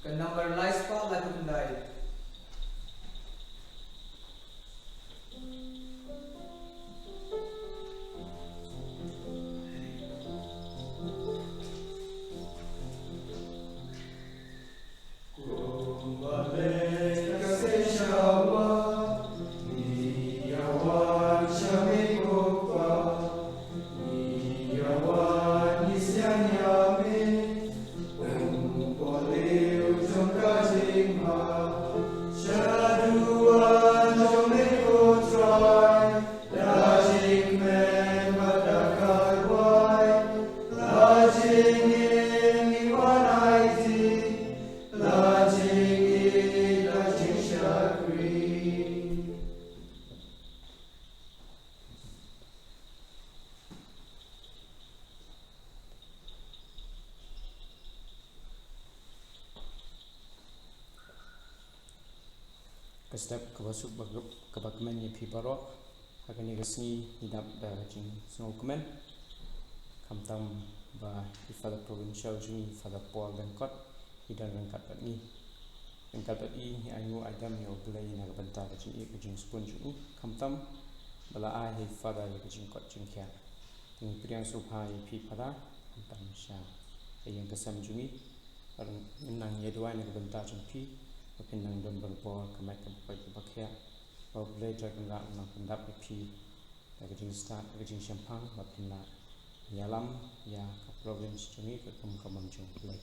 Kan number lies pa la kundai. Step kabasuk kabakmen ye piparo hakani gasni hidap da jing snokmen kamtam ba ifada provincial jing ifada pol bangkot hidan bangkat ni bangkat i ayu adam yo blai na banta ka jing jing spon jing kamtam bala a ifada ye jing kot jing kya ting priang subha ye pipada kamtam sha yang kesam jungi nang ye dua na banta jing pi Pinang don berpol kemat kemat kebakia, bawa jaga nak pendap pi, kerjing start kerjing sempang, bapinna yalam ya ke provinsi juni ke kamam jung play,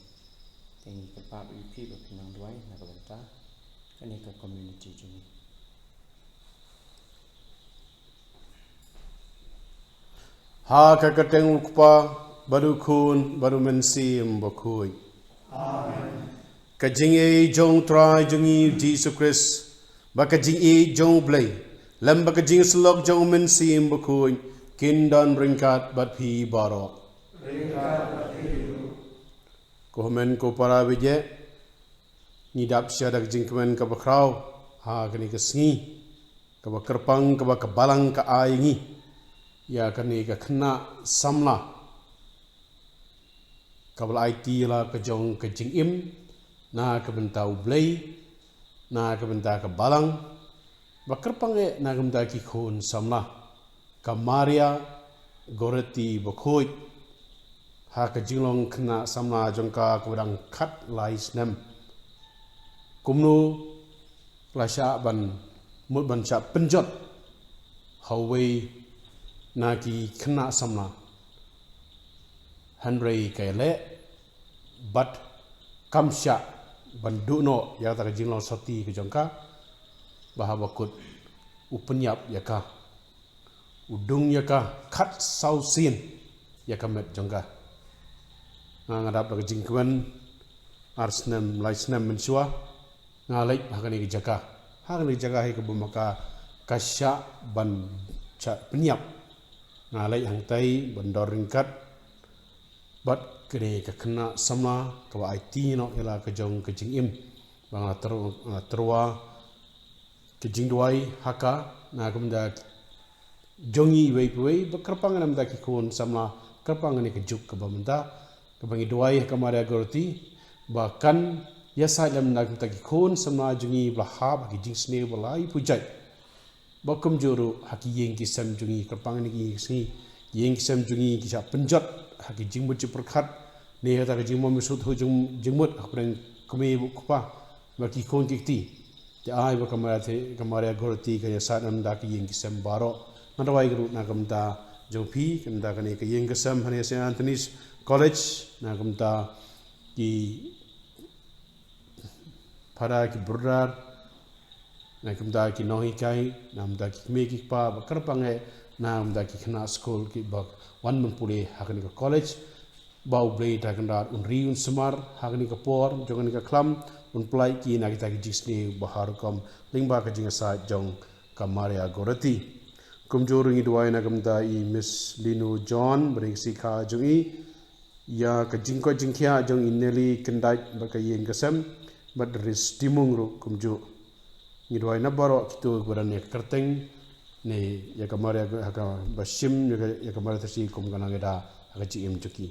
tinggi kepat pi bapinang duai nak benta, kini ke community juni. Ha kakateng ukpa baru kun baru mensi mbokui. Amen. Kajing e jong try jongi Jesus Christ ba kajing e jong blay lam ba kajing slok jong men sim bukui kindan ringkat bat phi barok ko men ko para bije ni dap syadak jing kemen ka bakrau ha kani kesngi ka bakerpang ka balang ka aingi ya kani ka khna samla ka bal IT la ka jong kajing im na ke bentau blay na ke benta ke balang bakar pange na ke benta ki khun samla kamaria goreti bokoi ha ke jinglong khna samla jongka kurang khat lais nem kumnu lasha ban mut ban cha penjot hawai na ki khna samla hanrei kaile but kamsha banduno ya tak jinglong soti ke jongka bahwa kut upenyap yaka udung yaka khat sausin yaka met jongka ngadap dak jingkwen arsnem laisnem mensua ngalai hakani ke jaka hakani jaka he ke bumaka kasya ban cha penyap ngalai hangtai bandor ringkat bat kene ka kena sama ka IT no ela ka jong ka jing im bang terwa ke jing duai haka na kumda jongi wei bekerpang nam da ki kun sama kerpang ne ke juk ka bamda ka bangi duai ka maria gorti bahkan ya salam na kumta ki kun sama jongi blahab ki jing sne balai pujai bakum juru haki yeng ki sam jongi kerpang ni ki sni yeng ki sam jongi ki sa penjot haki jing bu perkhat ni kata ke jing mo misut hu jing mut apreng kumi bu kupa baki kon kikti ja ai ba kamara gorti ka ya sanam da ki yeng kisam baro nadawai gru na kamta jopi kamta kani ke yeng kisam hane St Anthony's College na kamta ki para ki burdar na kamta ki nohi kai na kamta ki me ki pa bakar pange na kamta ki khna school ki bak wan mun pule hakani ka college bau blay takandar unri un semar hakani ka por jongani ka klam un plai ki na kita ki jisni bahar kom lingba ka jinga sa jong kamaria gorati kumjoringi duai na kamta I Miss Linu John bring sikha jongi ya ka jingko jingkhia jong ineli kendai ba ka yeng kasam bad ris timung ru kumju ni duai na baro kitu guran ya kerteng ne ya kamaria haka basim ya kamaria tasi kum kana ngeda aga jim juki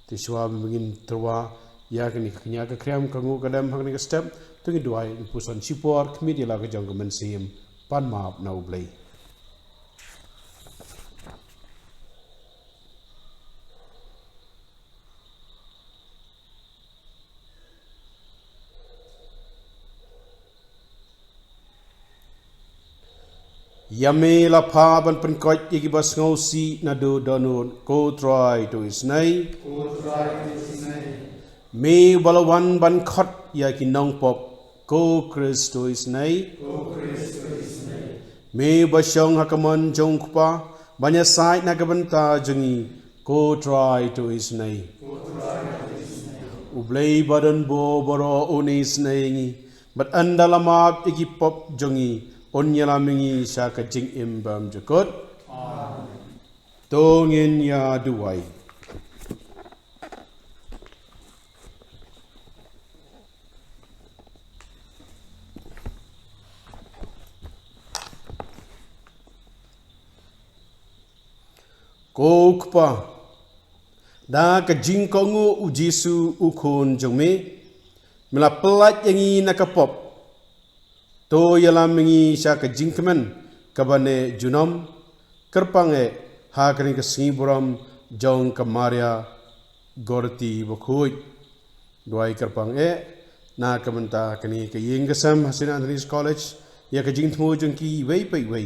tiswa bingin terwa ya kini kenya ke krem kangu kadam hang ni step tu ngi duai puson sipor kmi dia la ke jong men sim pan map na ublei Yame la pa ban pen koi iki bas ngau si na do donun ko try to is nay me balawan ban khot ya ki nong pop ko Christo is nay me basong hakamon jong kpa banya sai na kabanta jungi ko try to is nay ublei badan bo boro onis nay but andalama iki pop jungi Onyala mingi saka jing imbam jukut. Tongin ya duwai. Kokpa. Da ka jing kongu ujisu ukun jongme. Mela pelat yangi nakapop. To yalam mingi sya ka jingkemen kabane junom kerpange ha kering ke singiburam jong kamaria gorti bokhui duai kerpange na kamenta kini ke yingasam Hasan Anthony's College ya ka jingthmu jongki wei pai wei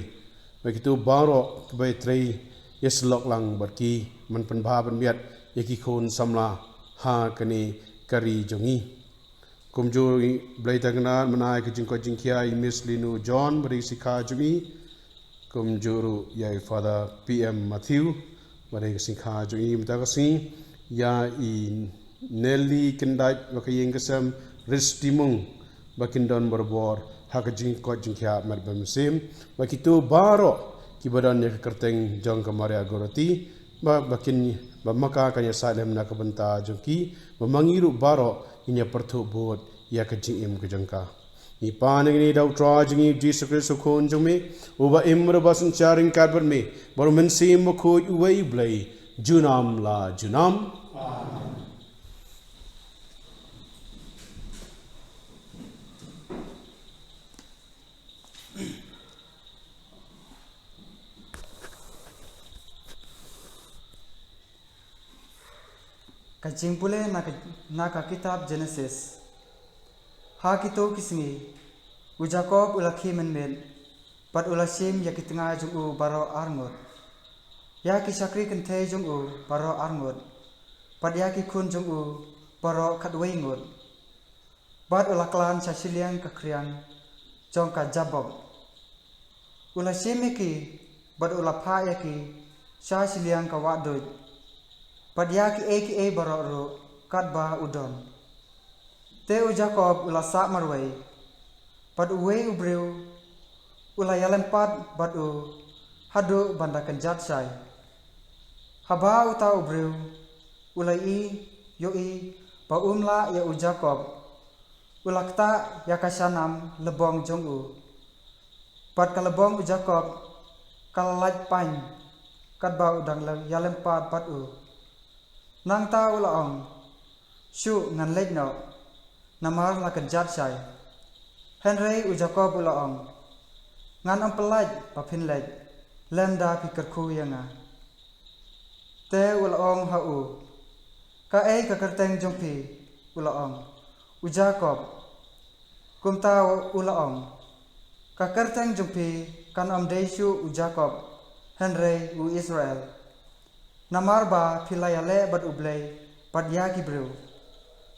begitu baro ke bai trei yes lok lang barki man pen bha ban miat yaki khon samla ha kini kari jongi Kumjuri Blaitagana Manai Kijinko Jinkia Miss Linu John Bari Sika Jumi Kumjuru Yai Father PM Matthew Bari Sika Jumi Mutagasi Ya I Nelly Kindai Wakayingasam Ristimung Bakindon Barbor Hakajinko Jinkia Madbam Sim Bakitu Baro Kibadan Yakerteng John Kamaria Gorati Bakin Bamaka Kanya Salem Nakabanta Junki Bamangiru Baro inya pertu buat ya kecing im kejangka. Ipan ini dau trajingi Jesus Kristus kon jumi uba imra basun charing kadbar me baru mensim mukoj uwai blai junam la junam. Kacing pule nak kitab Genesis. Ha kito kisngi. U Jacob ulakhi menmen. Pat ulasim ya kitengah jung u baro arngot. Ya ki sakri kenthe jung u baro arngot. Pat ya ki kun jung u baro kadwei ngot. Pat ulaklan sasiliang kakriang jong ka Jabob. Ulasim ki pat ulapha ya ki sasiliang ka wadoj. Padya ki e baroro kadba udon. Te u Jacob ula sa marway. Pad uwe ubreu ula yalempat bad u hadu bandakan jat sai. Haba uta ubreu ula i yo i pa umla ya u Jacob. Ula kta ya kasanam lebong jong u. Pad kalebong u Jacob kalalaj pain kadba udang yalempat bad u. Nang ta ulaong shu ngan lej no namar la kejat sai Henry u Jacob ulaong ngan ampelaj papin lej lenda pikir ku yanga te ulaong ha u ka ei ka kerteng jongpi ulaong u Jacob kumta ulaong ka kerteng jongpi kan amdeishu u Jacob Henry u Israel Namar ba phila yale bad ublei pad ya kibreu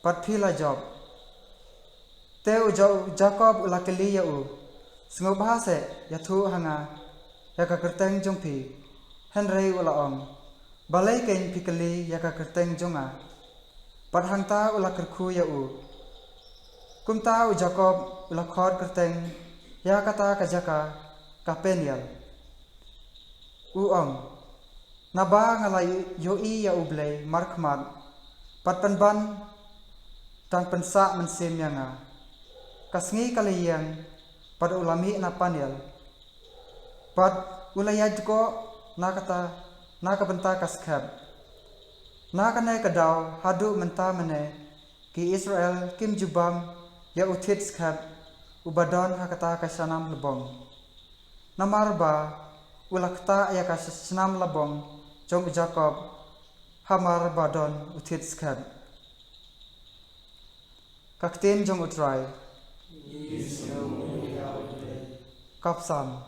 pad phila job te u Jacob ulakeli ya u sngo bahase ya thu hanga ya ka kerteng jongpi Henry ulaong balai kain pikeli ya ka kerteng jonga pad hangta ulakerkhu ya u kumta u Jacob ulakhod kerteng ya kata kajaka ka Peniel uong Naba ngalai yoi ya ublei markmat pat penban tang pensa mensim yanga kasngi kaliyang pad ulami na Paniel pat ulayaj ko nakata nakabenta kaskhab nakane kadau hadu menta mene ki Israel kim jubam ya uthit skhat ubadon hakata ka sanam lebong namarba ulakta ya ka sanam lebong jong Jacob hamar badon uthit skhat kakten jong utrai kapsam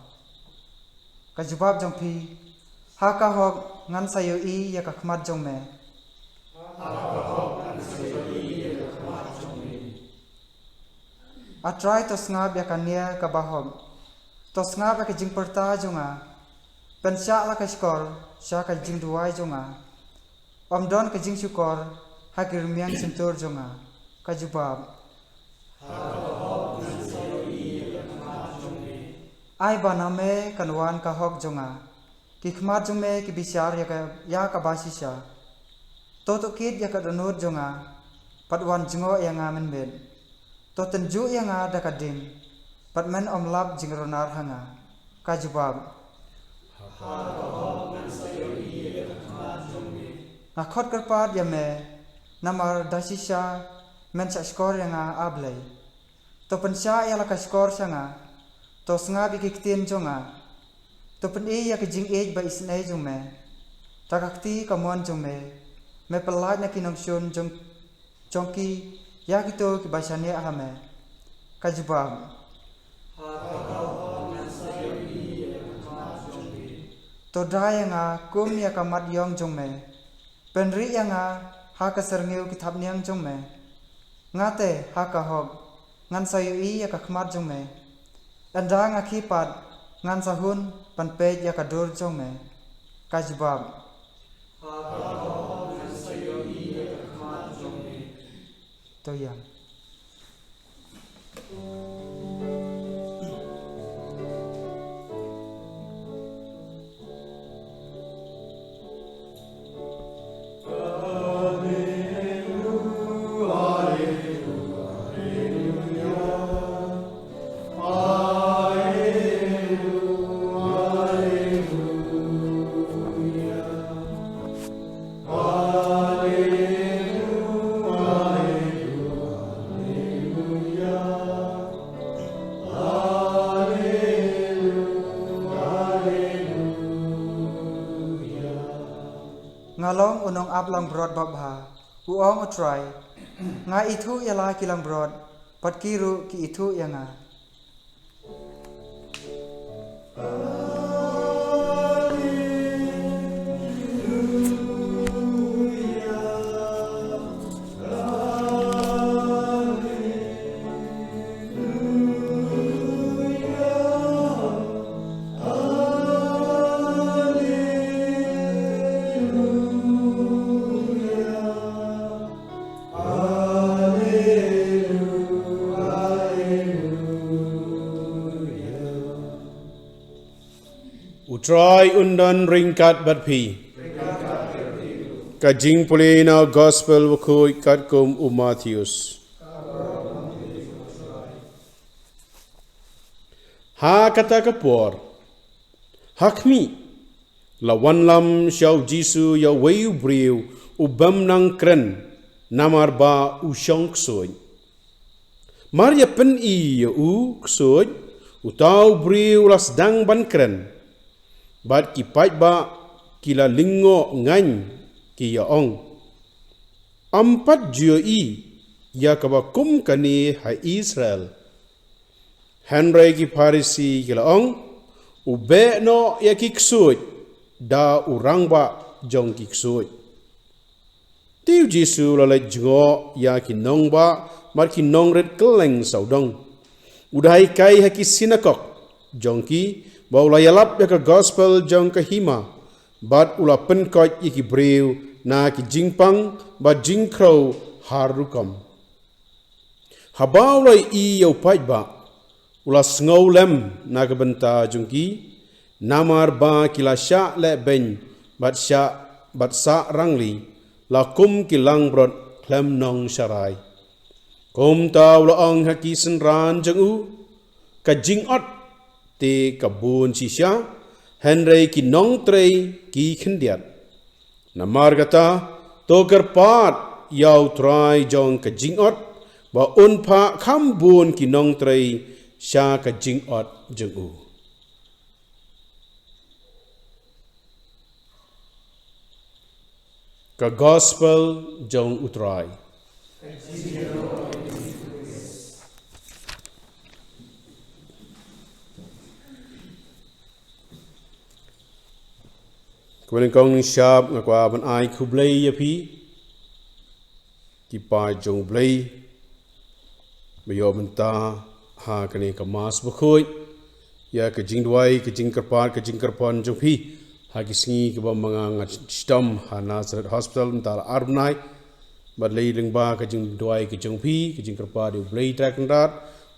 kajubab jong phi haka hok ngan sayo I ya kakmat jong me atrai to ngab ya kania kabahom to ngab ya jing perta jonga pensya la ka skor sya ka jing duai jonga omdon ka jing syukor hakir miang sentur jonga kajubab ai baname kanwan ka hok jonga ki khmat jome ki bichar ya ka basisha to kid ya ka donor jonga patwan jingo ya ngamen ben to tenju ya nga da ka dim patmen omlap jingronar hanga kajubab nakhot karpat ya me namar dasisha men sa skor ya nga ablay to pensya ya la ka skor sanga to snga bi kiktin jonga to pen ya ka jing age ba isnai jome takakti kamon jome me pelaj na kinong shun jong chongki ya kito ki basane ahame kajubam to daya nga kum ya kamat yong jome penri ya nga ha ka serngeu ki thapniang jome ngate ha ka hok ngan sayo I ya ka khmat jome anda nga khipat ngan sahun panpej ya ka dur jome kajubab to yang ngalong unong ablang brod babha uong utrai nga ithu yala kilang brod patkiru ki ithu yanga Utrai undan ringkat batpi. Kajing pulina gospel wakui katkum Matthews. Ha kata kapor. Hakmi. Lawan lam syau jisu ya wayu briu ubam nang kren namar ba usyong ksoy. Maria pen I ya u ksoy utau briu las dang ban kren. Bat ki pait ba kila lingo ngan ki ya ong. Ampat jio I ya kaba kum kani ha Israel. Henry ki Parisi kila ong ube no ya ki ksuj da urang ba jong ki ksuj. Tiu Jisu lalai jingo ya ki nong ba mar ki nong red keleng saudong. Udai kai ha ki sinakok jong ki baula yalap ya ka gospel jong ka hima bat ula penkot iki breu na ki jingpang ba jingkro harukam habau lai I yau pai ba ula sngow lem na ka benta jong ki namar ba kila sya le ben bat sa rangli la kum ki lang brod klem nong sharai kum ta ula ong haki senran jong u ka jingot te kabun sisya Henry ki nong trei ki khendiat namar kata to karpat yau trai jong ka jing ot ba un pha kham bun ki nong trai sha ka jing ot jeng u ka gospel jong utrai Kemudian kau ni siap ngakwa ban ai kublai ya pi ki pa jong blai bayo menta ha kani ka mas bakoi ya ka jing duai ka jing karpan jong pi ha ki singi ka ba manga ngat stam ha Nazareth Hospital mental arbnai bad lei ling ba ka jing duai ka jong pi ka jing karpa di blai trak ndat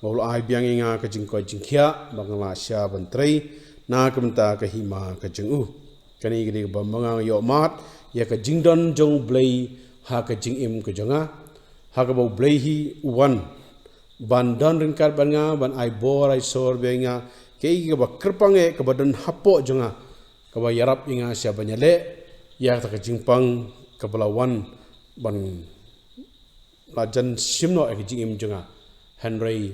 baul ai biang inga ka jing koi jing khia bangla sya ban trei na ka menta ka hima ka jing u kani gini ba mangang yo mat ya ka jingdon jong blai ha ka jing im ka jonga ha ka bo blai hi wan ban don rin kar ban nga ban ai bor ai sor be nga ke ga ba kerpange ka ba don hapo jonga ka ba yarap inga sia banyale ya ta ka jingpang ka bala wan ban la jan simno ka jing im jonga Henry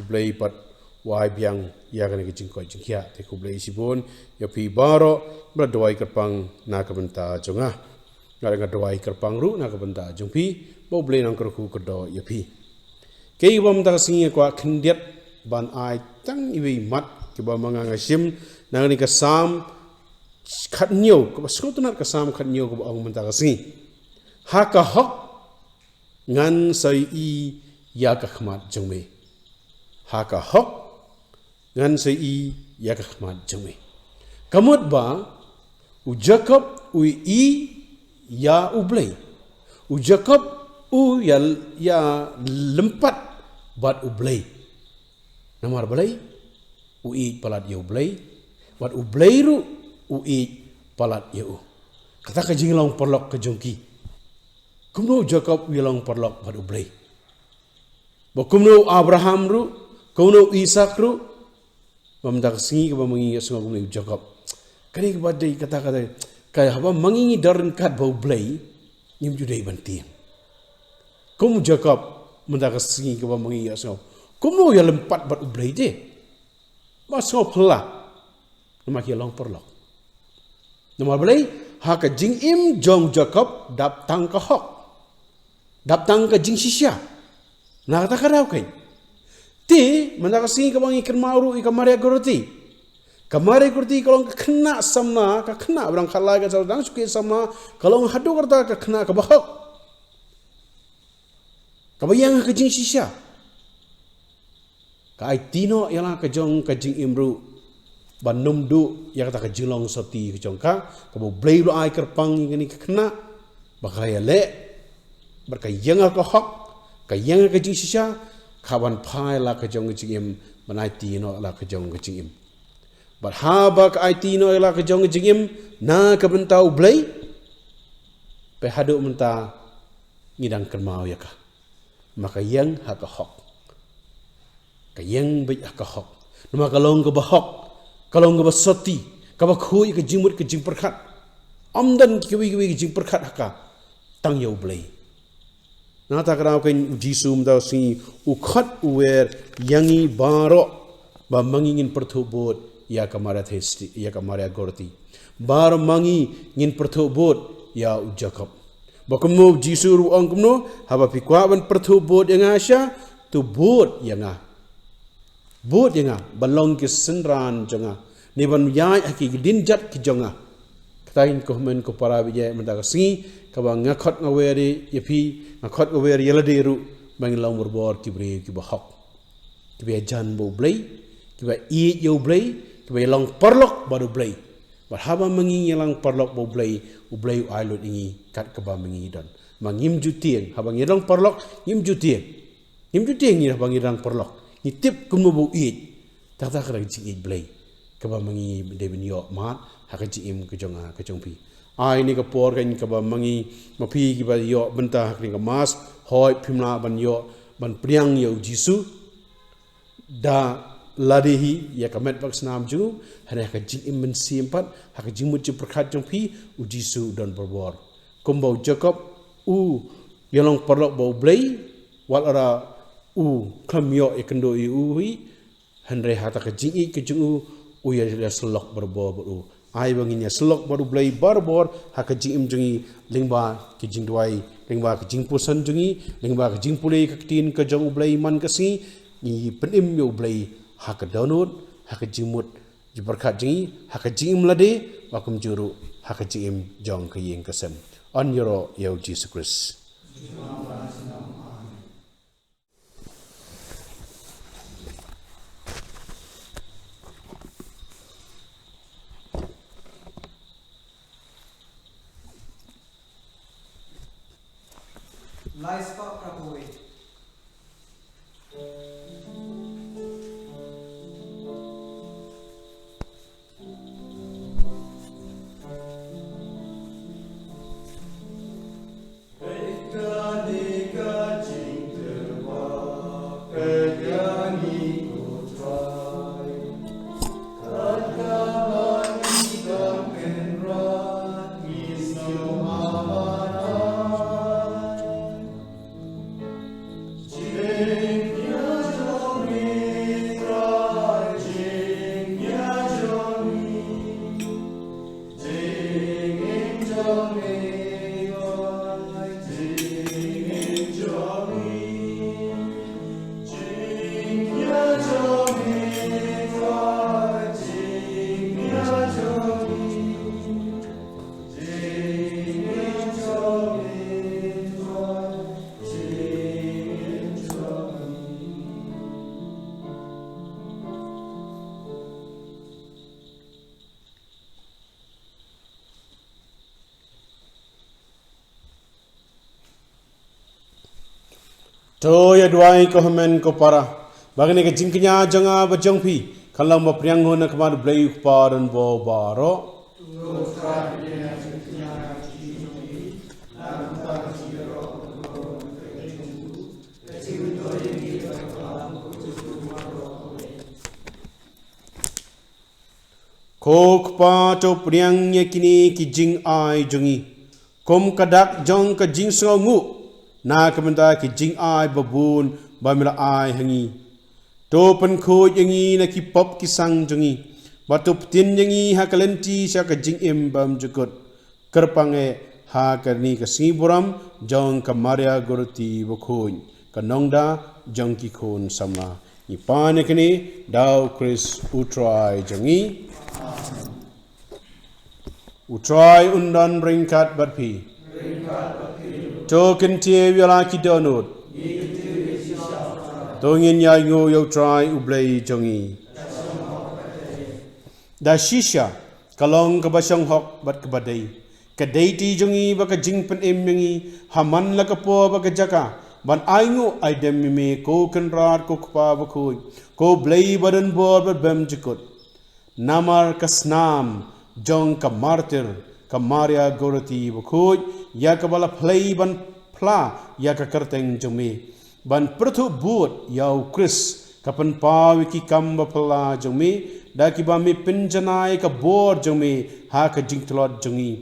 blai pat wai biang ya kan ke jingkoi jingkia te kublai sibon ya pi baro bla doai kerpang na ka benta jonga ngara nga doai kerpang ru na ka benta jong pi bo blai nang kerku kedo ya pi ke bom ta singi kwa khndiat ban ai tang iwi mat ke ba manga ngasim nang ni ka sam khat nyo ko skotnat ka sam khat nyo ko ong benta ka singi ha ka hok ngan sai i ya ka khmat jongme ha ka hok ngan se i ya ka khmat jome kamut ba u Jacob u i ya u blai u Jacob u ya lempat bat u blai namar blai u i palat ya u blai bat u blai ru u i palat ya u kata ka jinglong perlok ke jongki kumno Jacob u long perlok bat u blai ba kumno Abraham ru kumno Ishak ru Bamdak singi ka mangi sunga kumai Jacob kani ka badai kata kaya haba mangi darin kat bau blai nyim judai bantian kum Jacob mendak singi ka mangi sunga kumno ya lempat bat blai de mas sunga phla nama ki long perlok nama blai ha ka jing im jong Jacob dap tang ka hok dap tang ka jing sisya na kata karau kai ti mandakasi ka bang ikan mauru ikan maria goroti kamare gorti kalau kena samna ka kena orang khala ka jauh dang suki samna kalau hadu kerta ka kena ka bahok ka bayang ka jing sisya ka ai tino yala ka jong ka jing imru banum du ya kata ka jilong soti ka jong ka bo blai lu ai kerpang ngini ka kena bakaya le berkayang ka hok ka yang ka jing sisya kawan pai la ka jong jingim banai tino la ka jong jingim but haba ka ai tino la ka jong jingim na ka bentau blai pe hadu menta ngidang kermau ya ka maka yang ha ka hok ka yang be ka hok nama kalong ka ba hok kalong ka ba soti ka ba khui ka jingmut ka jing perkhat amdan kiwi ka jing perkhat ka tang yo blai Nata kerana kain Jisu mendau si ukhat uwer yangi baro ba mangingin perthubot ya kamara thesti ya kamara gorti bar mangi ngin perthubot ya u Jacob bakumno Jisu ru angkumno haba pikwa ban perthubot yang asya tu bot yanga balong ki senran jonga ni ban yai aki dinjat ki jonga katain ko men ko para biye mendak si kabang ngakhat ngaweri yepi ngakhat ngaweri yaladiru bang law murbor kibre ki bahok kibe jan bo blai kibe i yo blai kibe long perlok baru blai barhaba mangi yelang perlok bo blai u blai ai lot ingi kat kaba mangi don mangim jutieng habang yelang perlok ngim jutieng ni habang yelang perlok ni tip kumu bo i tak kra ji blai kaba mangi de bin yo mat hakaji im ke jonga ke jongpi ai ni ka por kan ka ba mangi mapi ki ba yo benta hak ni ka mas hoi phimla ban yo ban priang yo Jisu da ladihi ya ka met bak snam ju hare ka jing im men simpat hak jing mut ju prakhat jongpi u Jisu don berbor kumbo Jacob u yalong parlok bau blay wal ara u klamyo ikendo i u hi henre hata ka jingi ke jungu u ya selok berbo beru ai banginya selok baru blay barbor haka jingim jungi lingba ki jingdwai lingba ki jingpusan jungi lingba ki jingpulei ka tin ka jong blay man kasi ni penim yo blay haka download haka jingmut jibarkat jingi haka jingim lade wakum juru haka jingim jong ka yeng kasem on yoro yo Jesus Christ. Lais Pak Prabowo. To ya duai ko hamen ko para bagane ke jingknya janga bajong pi kalau ma priang ho na kamar blai paran bo baro kok pa to priang ye kini ki jing ai jongi kom kadak jong ka jing songu na kamenta ki jing ai babun bamila ai hangi to pen kho yangi na ki pop ki sang jongi batu tin yangi ha kalenti sya ka jing em bam jukut kerpange ha karni ka siburam jong ka maria goroti bokhoin ka nongda jong ki khon sama ni pane kini dau Chris utrai jongi utrai undan ringkat batpi token tie wala ki donut tongin yai ngo yo try ublei jongi da shisha kalong ka basang hok bat ka badai ka deiti jongi ba ka jingpen em yangi haman la ka po ba ka jaka ban aingo ai dem me ko kan rat ko pa ba khoi ko blei badan bor ba bem jikot namar kasnam jong ka martir ka maria goroti ba khoi ya ka bala play ban pla ya ka kerteng jome ban perthu buat yau Chris kapan pawi ki kamba pla jome da ki ba mi pinjanai ka bor jome ha ka jingtlot jongi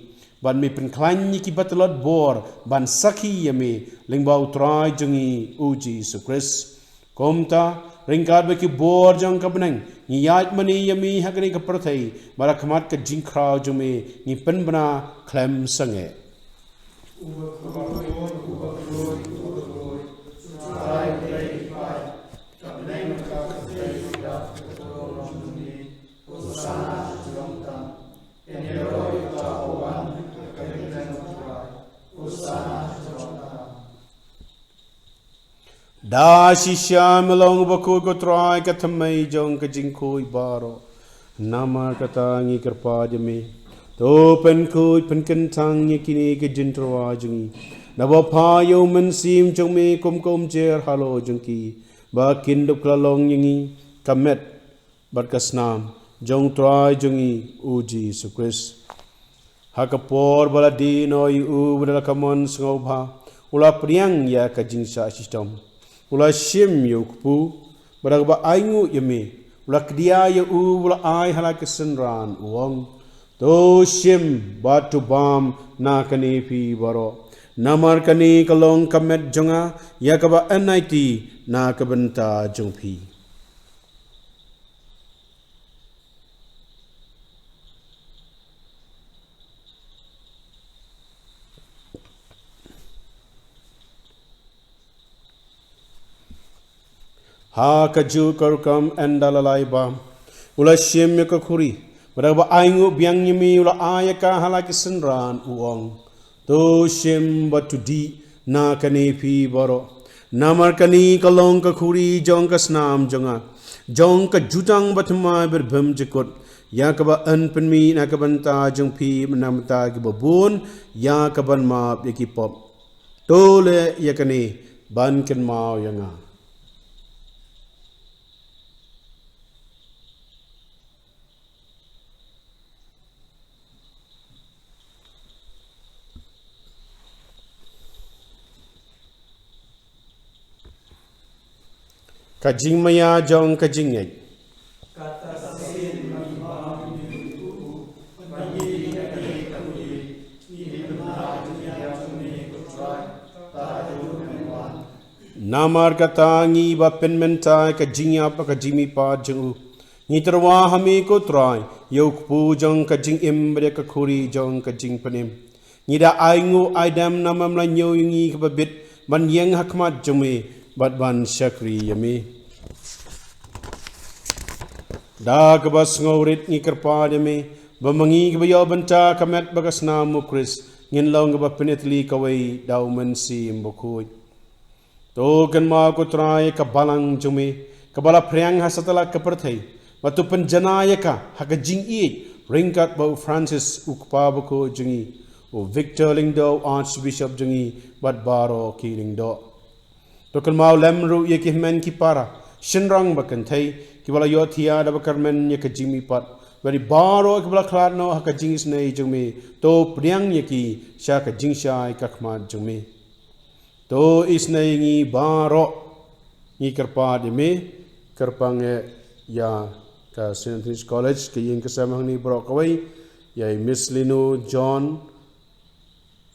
ban mi pin klanyi ki batlot bor ban sakhi yame lingbau trai jongi uji su Chris komta ringkat ba ki bor jong ka benang ni yat mani yami ha ka ni ka perthai bara khamat ka jingkra jome ni pen bana klem sange da shisha melong baku ko try ka thamai jong ka jingkhoi baro nama kata ngi kerpa jame to pen khoi pen kan thang ni kini ke jintrwa jungi nabo pha yo men sim jong me kom kom jer halo jungki ba kin duk lalong yingi kamet bat kasnam jong try jungi uji su Chris hakapor bala di noi u bala kamon ngobha ula priang ya ka jingsa system ula shim yukpu baragba aingu yame ula kdia ya u ula ai halak senran uang to shim batu bam na kani pi baro namar kani kalong kamet jonga yakaba NIT na kabanta jongpi ha kaju karkam endalalai ba ula shem yakakuri beraba aingu biang yimi ula ayaka halakisenran uong to shem batudi na kani pi baro namar kani kalong kakuri jong ka snam jonga jong ka jutang batma berbem jekot yakaba an penmi na kabanta jong pi menamta ki babun yakaban ma yakipop tole yakani ban ken mau yanga kajing maya jong kajing yai namar kata ngi ba penmentai kajing apa kajimi pa jengu ngi terwa hami ko trai yok pu jong kajing im bre ka khuri jong kajing penim ngi da aingu aidam namam la nyo ngi ka babit ban yeng hakmat jome bat ban syakri yami da kabas ngaurit ngi kerpa yami bamangi ka bayo banta kamet bagas namu kris ngin long ka penetli kawai dau men si mbokoi to kan ma ko trai ka balang jome ka bala priang hasatala ka perthai batu penjanaya ka haka jing i ringkat bau Francis ukpa bako jungi o Victor Lingdo Archbishop jungi bat baro ki lingdo to kan mau lemru ye ki men ki para shinrang bakan thai ki bala yo thia da bakar men ye ka jimi pat bari baro ki bala khlat no haka jing snei jumi to priang ye ki sha ka jing shai ka khma jumi to isnei ngi baro ngi kerpa de me kerpange ya ka St. Anthony's College ke yin ke samang ni bro kawai ya Miss Lino John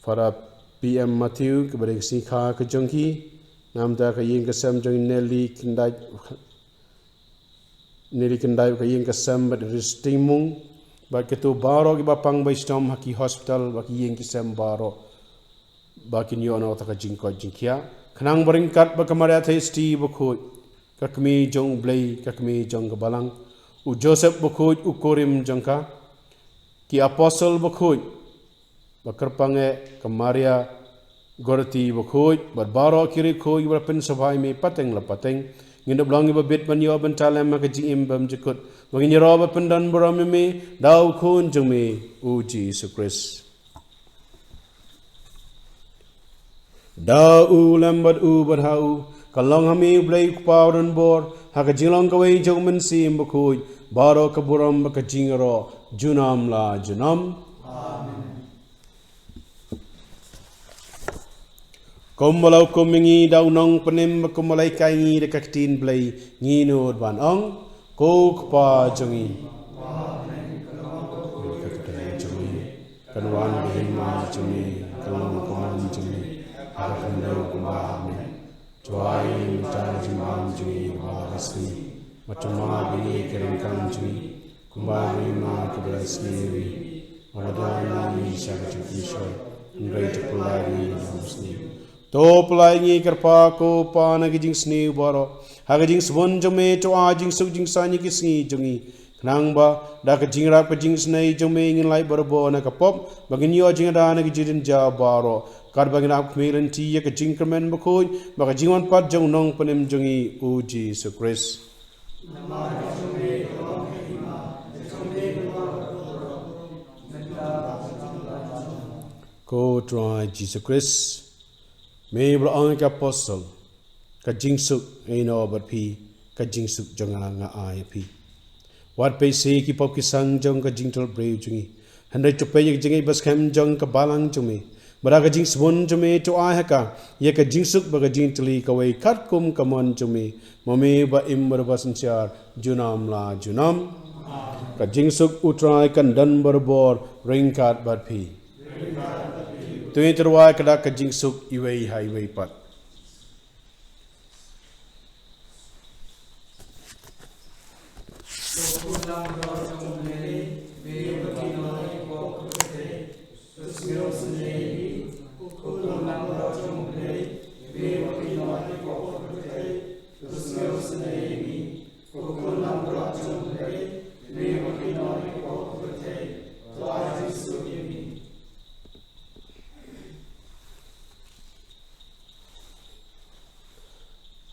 para PM Matthew ke bareng sikha ke jongki namda ke yin ke sam jong Nelly kendai ke yin ke sam bad ristimung ba ke tu baro ke bapang bai stom haki hospital ba ke yin ke sam baro ba kin yo no ta ka jing ko jingkia khnang beringkat ba kamaria thai sti ba khoi kakmi jong blai kakmi jong balang u Joseph bokoj u korim jangka ki apostle bokoj bakarpange kamaria gorti bokoj barbaro kiri khoj berpen sabai me pateng la pateng nginda blangi ba bit ban yo ban talem ma ji im bam jikut bagi ro ba pendan boram me dau khon jong me u Jesus Christ da u lambat u badhau kalong hami blai kupawdan bor haka jinglong kawai jong men sim bokoj baro kaburam baka jingaro junam la junam amen kombalau komingi dau nong penim kombalai kaingi dekat tin blai nginod ban ong ko kpa jongi amen kanwan behima jongi kalong koman jongi akan dau kumame joai jimam jongi balasni macama bini keringkang jui kumbari ma kebelasni madana ni syakati kisoi ngai tepulari musni to pelai ngi kerpa ko pa na gijing sni baro ha gijing swon jome to a jing su jing sani kisni jongi knang ba da ka jing rap ka jing snai jome ngin lai barbo na ka pop bagin yo jing da na gijin ja baro kar bagin ap khmeran ti ya ka jing kermen ba khoi ba ka jingon pat jong nong panem jongi o Jesus Christ ko try Jesus Christ me bro ang ka apostle ka jingsuk ino bat pi ka jingsuk jonga nga ai pi wat pe se ki pop ki sang jong ka jingtol brave jungi handai to pe ye jingai bas kham jong ka balang jumi bara ka jing swon jumi to ai haka ye ka jingsuk ba ka jingtli ka wai khat kum ka mon jumi mame ba imbar basanchar junam la junam ka jingsuk utrai kan dan barbor ringkat bat pi tuin terwai kada kajing suk iwei highway pat.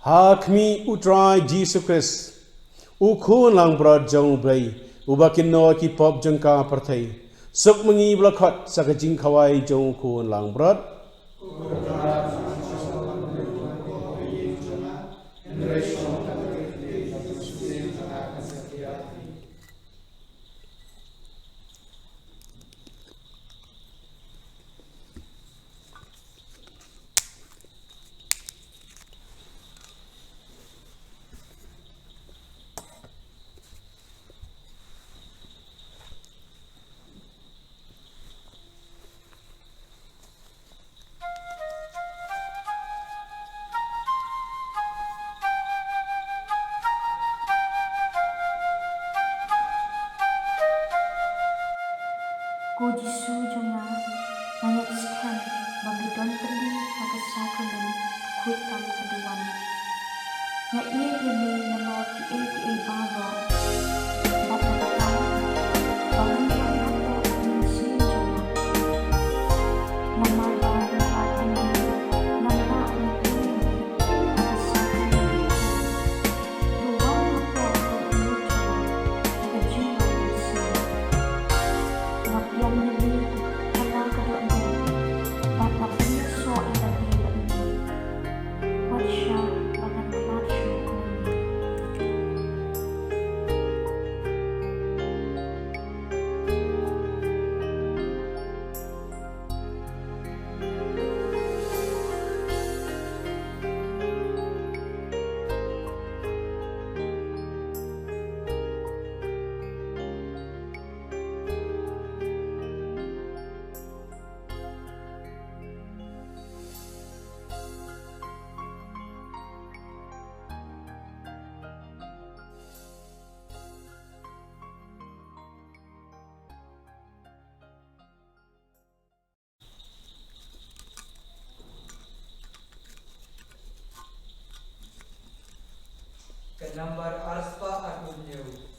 Hakmi utrai Jesus Christ ukhun lang brad jong blai ubakin no ki pop jengka perthai suk mengi blakhat sakajing khawai jong khun lang brad Ko Jisu jonga nangit skan bagi don terli maka sakulen kuitam keduan. Ya ia kini nama ki baro bat nakam bangun yang misi jonga nama baro atini nama untuk maka sakulen ruang apa terlucu kejuan misi. Yang lebih kenal kedua ini, bapa punya soal yang lebih ini, Masya bahkan Masya ini. Ke number Arspa Arunyu.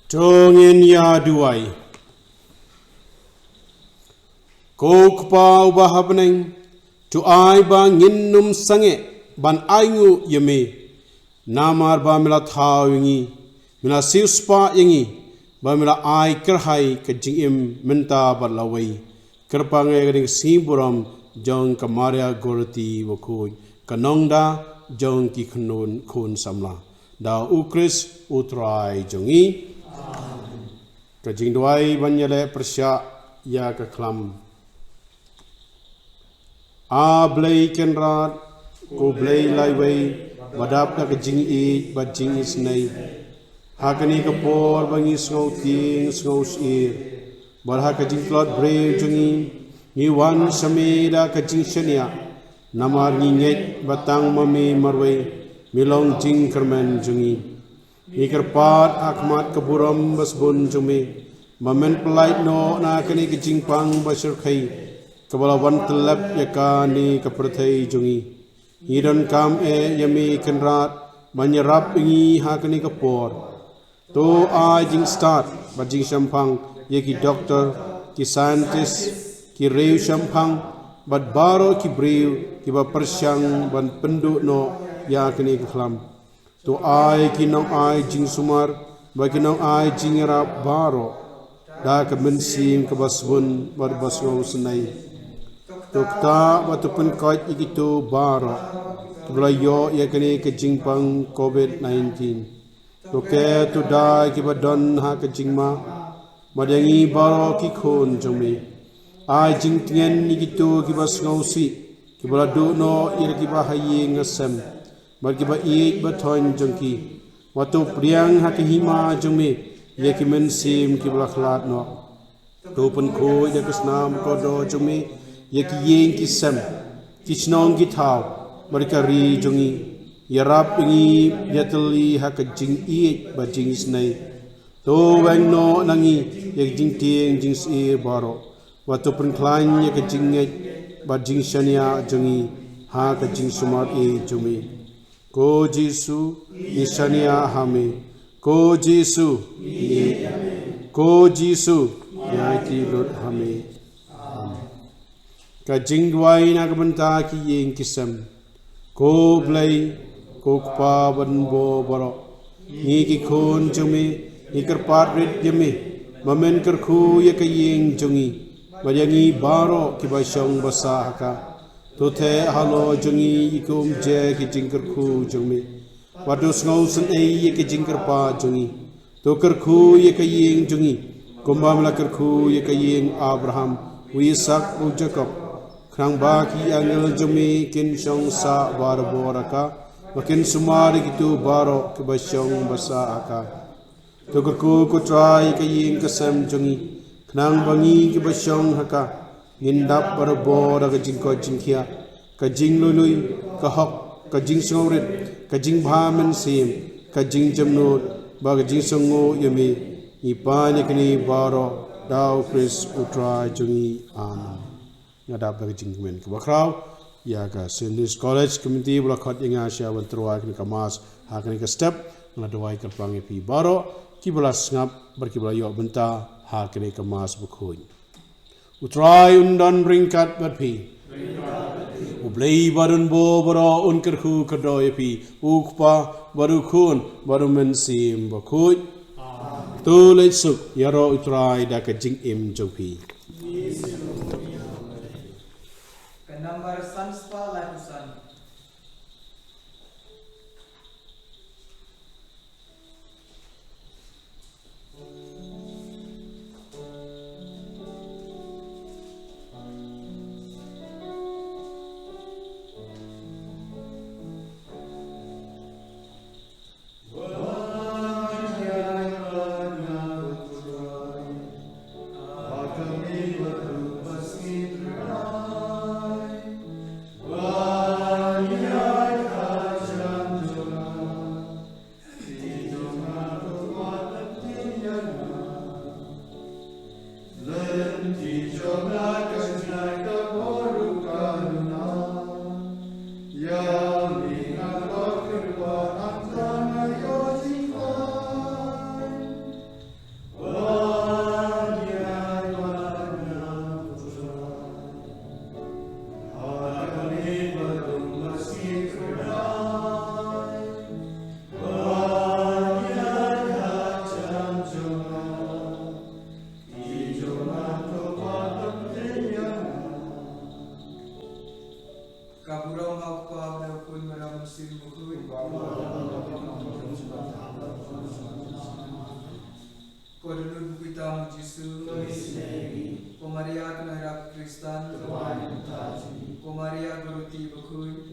Tongin ya duai. Kok pa ubah beneng. Tu ai ba nginnum sange ban aingu yeme. Namar ba mila thau yingi. Mila siuspa yingi. Ba mila ai kerhai ke jingim menta ba lawai. Kerpangai gading simburam jong kamaria gorti wakoi. Kanongda jong ki kun samla. Da ukris utrai jongi. Kajing duai banyale persya ya ke klam. A blai kenrat ko blai laiwai badap na kajing i bajing isnai. Hakani kapor bangi sngau ting sngau sir. Barha kajing klot brave jongi. Ni wan sameda kajing shania. Namar nginget batang mami marwai. Milong jing kermen jongi. Ikerpat akmat keburam basbun jumi. Mamen pelait no na kani kejing pang basur khai. Kebalawan telap yakani keperthai jungi. Idan kam yami kenrat banyarap ingi hakani kepor. To a jing start bajing sampang yaki doktor ki scientist ki reu sampang bad baro ki breu ki ba persyang ban penduk no yakani kekhlam. To ai kinong ai jing sumar bagi kinong ai jing rap baro da ke mensim ke basbun bar basro senai to kta watu pun kait igitu baro belayo ya kini ke jing pang covid-19 to ke to da ki badon ha ke jing ma madangi baro ki khon jumi ai jing tien igitu ki basngau si ki baladu no ira ki bahaye ngasem bagi ba ik bathon jongki watu priang hakihima jongme yeki mensim ki blakhlat no to pun khoi de kusnam ko do jongme yeki yeng ki sam kisnong ki thaw barkari jongi yarap ingi yatli hakajing ik ba jing snai to wang no nangi yek jing tieng jing se baro watu pun klan yek jing ba jing shania jongi ha ka jing sumar e jongme Ko Jisu nisania hame. Ko Jisu Ko Jisu yati Lord hame. Ka jingwai na kabanta ki yeng kisam. Ko blai ko kpa ban bo baro. Ni ki khon jumi ni kerpat rit yemi. Mamen kerku ya ka yeng jongi. Bayangi baro ki basyong basa haka. To the halo jongi ikum je ki jingker khu jongi wadu snau sen ei ki jingker pa jongi to ker khu ye ka yeng jongi kumbam la ker khu ye ka yeng Abraham Isaac u Jacob krang ba ki angel jomi kin song sa bar boraka makin sumari ki tu baro ke basyong basa aka to ker khu ko trai ka yeng ka sam jongi krang bangi ki basyong haka Ngindap para bora ka jing ko jing kia ka jing lui ka hok ka jing sngorit ka jing bhamen sim ka jing jamnut ba ka jing songo yami ipani kini baro dau Chris utra jungi an ngadap ka jing men ka bakraw ya ka Sindis College community bla khat inga sha wan trwa kini ka mas ha kini ka step ngadawai ka pangi pi baro ki bla ngap bar ki bla yo benta ha kini ka mas bukhuin Utrai undan ringkat berpi. Ublei barun bo baro unkerku kedoi pi. Ukpa baru kun baru mensim bakut. Tu letsuk yaro utrai da kejing im jopi. Kenambar sanspa lakusan. Come Kodulun kita Yesus, Ko Maria kenara Kristan, Ko Maria beruti bakui,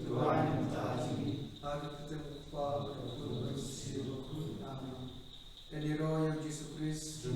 Aku ketemu pa beruti bakui. Amin. Dan di roh yang Yesus Kristus,